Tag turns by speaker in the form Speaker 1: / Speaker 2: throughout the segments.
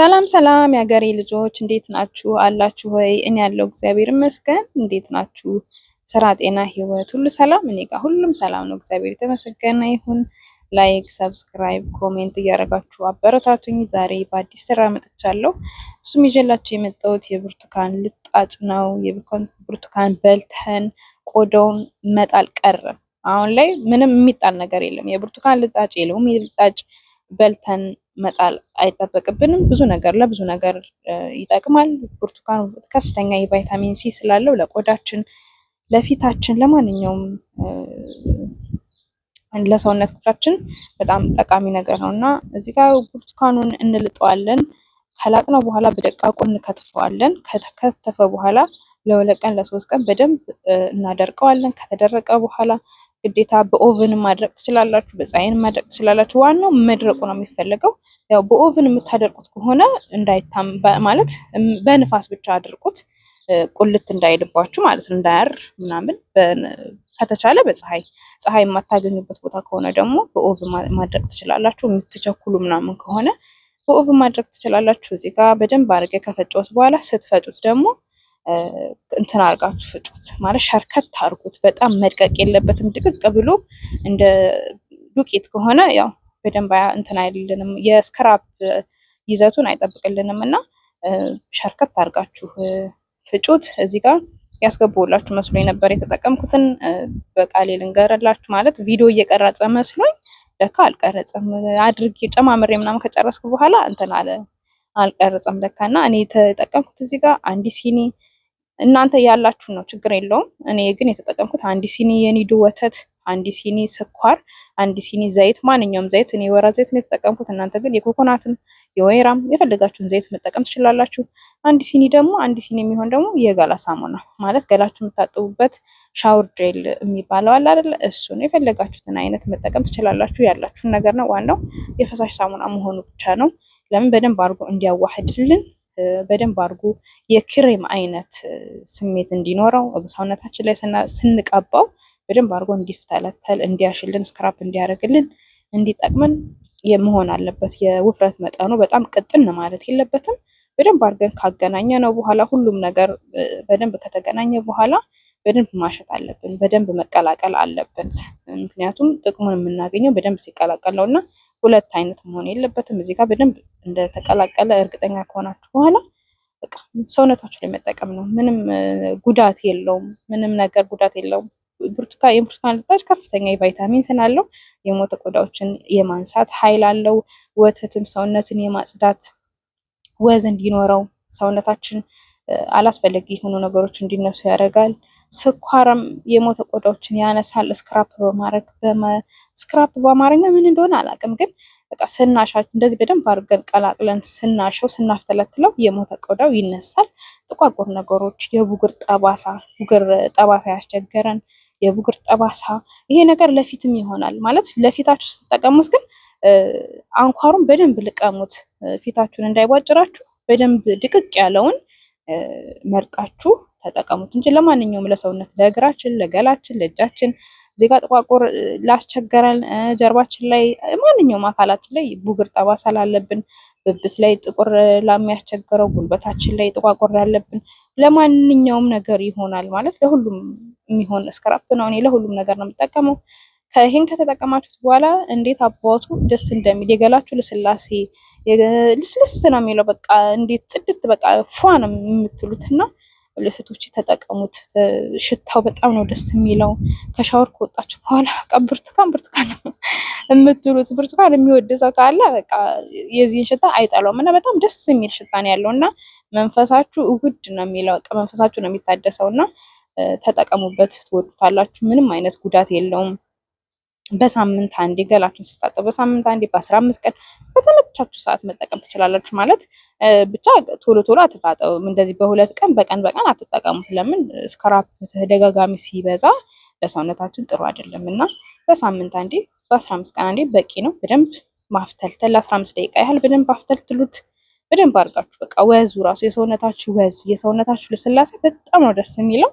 Speaker 1: ሰላም ሰላም የሀገሬ ልጆች እንዴት ናችሁ? አላችሁ ወይ? እኔ ያለው እግዚአብሔር ይመስገን። እንዴት ናችሁ? ስራ፣ ጤና፣ ህይወት ሁሉ ሰላም? እኔ ጋር ሁሉም ሰላም ነው። እግዚአብሔር የተመሰገነ ይሁን። ላይክ፣ ሰብስክራይብ፣ ኮሜንት እያደረጋችሁ አበረታቱኝ። ዛሬ በአዲስ ስራ መጥቻለሁ። እሱም ይዤላችሁ የመጣሁት የብርቱካን ልጣጭ ነው። የብርቱካን በልተን ቆዳውን መጣል ቀረ። አሁን ላይ ምንም የሚጣል ነገር የለም። የብርቱካን ልጣጭ የለውም። የልጣጭ በልተን መጣል አይጠበቅብንም። ለብዙ ነገር ይጠቅማል። ብርቱካን ከፍተኛ የቫይታሚን ሲ ስላለው ለቆዳችን፣ ለፊታችን፣ ለማንኛውም ለሰውነት ክፍላችን በጣም ጠቃሚ ነገር ነው እና እዚህ ጋር ብርቱካኑን እንልጠዋለን። ከላጥነው በኋላ በደቃቁ እንከትፈዋለን። ከተከተፈ በኋላ ለ2 ቀን ለ3 ቀን በደንብ እናደርቀዋለን። ከተደረቀ በኋላ ግዴታ በኦቭን ማድረቅ ትችላላችሁ፣ በፀሐይን ማድረቅ ትችላላችሁ። ዋናው መድረቁ ነው የሚፈልገው። ያው በኦቭን የምታደርቁት ከሆነ እንዳይታም ማለት በንፋስ ብቻ አድርቁት፣ ቁልት እንዳይልባችሁ ማለት ነው፣ እንዳያር ምናምን። ከተቻለ ፀሐይ የማታገኙበት ቦታ ከሆነ ደግሞ በኦቭን ማድረቅ ትችላላችሁ። የምትቸኩሉ ምናምን ከሆነ በኦቭን ማድረቅ ትችላላችሁ። እዚህ ጋር በደንብ አድርጌ ከፈጨሁት በኋላ ስትፈጩት ደግሞ እንትን አርጋችሁ ፍጩት፣ ማለት ሸርከት አርጉት። በጣም መድቀቅ የለበትም። ድቅቅ ብሎ እንደ ዱቄት ከሆነ ያው በደንብ እንትን አይልልንም፣ የስክራፕ ይዘቱን አይጠብቅልንም እና ሸርከት አርጋችሁ ፍጩት። እዚህ ጋር ያስገቡላችሁ መስሎኝ ነበር የተጠቀምኩትን። በቃሌ ልንገርላችሁ፣ ማለት ቪዲዮ እየቀረጸ መስሎኝ ለካ አልቀረጸም። አድርጌ ጨማምሬ ምናምን ከጨረስኩ በኋላ እንትን አልቀረጸም ለካ። እና እኔ የተጠቀምኩት እዚህ ጋር 1 ሲኒ፣ እናንተ ያላችሁ ነው ችግር የለውም። እኔ ግን የተጠቀምኩት 1 ሲኒ የኒዶ ወተት፣ 1 ሲኒ ስኳር፣ 1 ሲኒ ዘይት፣ ማንኛውም ዘይት። እኔ የወይራ ዘይት ነው የተጠቀምኩት። እናንተ ግን የኮኮናትም የወይራም የፈለጋችሁን ዘይት መጠቀም ትችላላችሁ። 1 ሲኒ ደግሞ 1 ሲኒ የሚሆን ደግሞ የገላ ሳሙና፣ ማለት ገላችሁ የምታጥቡበት ሻወር ጄል የሚባለው አለ አይደለ? እሱን የፈለጋችሁትን አይነት መጠቀም ትችላላችሁ። ያላችሁን ነገር ነው። ዋናው የፈሳሽ ሳሙና መሆኑ ብቻ ነው። ለምን በደንብ አድርጎ እንዲያዋህድልን፣ በደንብ አድርጎ የክሬም አይነት ስሜት እንዲኖረው ሰውነታችን ላይ ስንቀባው በደንብ አድርጎ እንዲፍተለተል፣ እንዲያሽልን፣ ስክራፕ እንዲያደርግልን፣ እንዲጠቅመን መሆን አለበት። የውፍረት መጠኑ በጣም ቅጥን ማለት የለበትም። በደንብ አድርገን ካገናኘ ነው በኋላ ሁሉም ነገር በደንብ ከተገናኘ በኋላ በደንብ ማሸት አለብን። በደንብ መቀላቀል አለብን። ምክንያቱም ጥቅሙን የምናገኘው በደንብ ሲቀላቀል ነው እና 2 አይነት መሆን የለበትም። እዚህ ጋር በደንብ እንደተቀላቀለ እርግጠኛ ከሆናችሁ በኋላ በቃ ሰውነታችሁ ላይ መጠቀም ነው። ምንም ጉዳት የለውም። ምንም ነገር ጉዳት የለውም። የብርቱካን ልጣጭ ከፍተኛ የቫይታሚን ስላለው የሞተ ቆዳዎችን የማንሳት ኃይል አለው። ወተትም ሰውነትን የማጽዳት ወዝ እንዲኖረው፣ ሰውነታችን አላስፈላጊ የሆኑ ነገሮች እንዲነሱ ያደርጋል። ስኳርም የሞተ ቆዳዎችን ያነሳል። ስክራፕ በአማርኛ ምን እንደሆነ አላውቅም፣ ግን በቃ ስናሻቸው እንደዚህ በደንብ አድርገን ቀላቅለን ስናሸው ስናፍተለትለው የሞተ ቆዳው ይነሳል። ጥቋቁር ነገሮች፣ የቡግር ጠባሳ ያስቸገረን የቡግር ጠባሳ፣ ይሄ ነገር ለፊትም ይሆናል። ማለት ለፊታችሁ ስትጠቀሙት ግን አንኳሩን በደንብ ልቀሙት፣ ፊታችሁን እንዳይቧጭራችሁ በደንብ ድቅቅ ያለውን መርጣችሁ ተጠቀሙት እንጂ ለማንኛውም ለሰውነት፣ ለእግራችን፣ ለገላችን፣ ለእጃችን እዚህ ጋር ጥቋቁር ላስቸገረን፣ ጀርባችን ላይ ማንኛውም አካላችን ላይ ቡግር ጠባሳ ላለብን፣ ብብት ላይ ጥቁር ላሚያስቸግረው፣ ጉልበታችን ላይ ጥቋቁር ላለብን፣ ለማንኛውም ነገር ይሆናል። ማለት ለሁሉም የሚሆን ስክራፕ ነው። እኔ ለሁሉም ነገር ነው የምጠቀመው። ይሄን ከተጠቀማችሁት በኋላ እንዴት አባቱ ደስ እንደሚል የገላችሁ ልስላሴ ልስልስ ነው የሚለው። በቃ እንዴት ጽድት በቃ ፏ ነው የምትሉትና እህቶች ተጠቀሙት። ሽታው በጣም ነው ደስ የሚለው። ከሻወር ከወጣችሁ በኋላ በቃ ብርቱካን የምትሉት። ብርቱካን የሚወድ ሰው ካለ በቃ የዚህን ሽታ አይጠላውም እና በጣም ደስ የሚል ሽታ ነው ያለው እና መንፈሳችሁ ውድ ነው የሚለው። በቃ መንፈሳችሁ ነው የሚታደሰው እና ተጠቀሙበት፣ ትወዱታላችሁ። ምንም አይነት ጉዳት የለውም። በሳምንት አንዴ ገላችሁን ስታጠቡ፣ በሳምንት አንዴ፣ በ15 ቀን በተመቻችሁ ሰዓት መጠቀም ትችላላችሁ። ማለት ብቻ ቶሎ አትታጠቡ። እንደዚህ በ2 ቀን በቀን አትጠቀሙት። ለምን ስክራፕ ተደጋጋሚ ሲበዛ ለሰውነታችን ጥሩ አይደለም እና በሳምንት አንዴ፣ በ15 ቀን አንዴ በቂ ነው። በደንብ ማፍተልተል ለ15 ደቂቃ ያህል በደንብ አፍተልትሉት። በደንብ አድርጋችሁ በቃ ወዙ ራሱ የሰውነታችሁ ወዝ፣ የሰውነታችሁ ልስላሴ በጣም ነው ደስ የሚለው።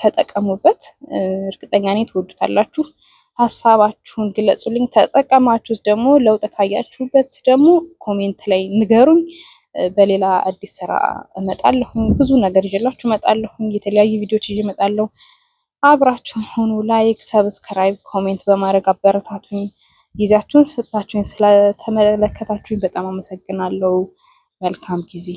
Speaker 1: ተጠቀሙበት። እርግጠኛ ነኝ ትወዱታላችሁ። ሀሳባችሁን ግለጹልኝ። ተጠቀማችሁት ደግሞ ለውጥ ካያችሁበት ደግሞ ኮሜንት ላይ ንገሩኝ። በሌላ አዲስ ስራ እመጣለሁ። ብዙ ነገር ይዤላችሁ እመጣለሁ። የተለያዩ ቪዲዮዎች ይዤ እመጣለሁ። አብራችሁን ሆኑ። ላይክ፣ ሰብስክራይብ፣ ኮሜንት በማድረግ አበረታቱኝ። ጊዜያችሁን ሰጥታችሁኝ ስለተመለከታችሁኝ በጣም አመሰግናለሁ። መልካም ጊዜ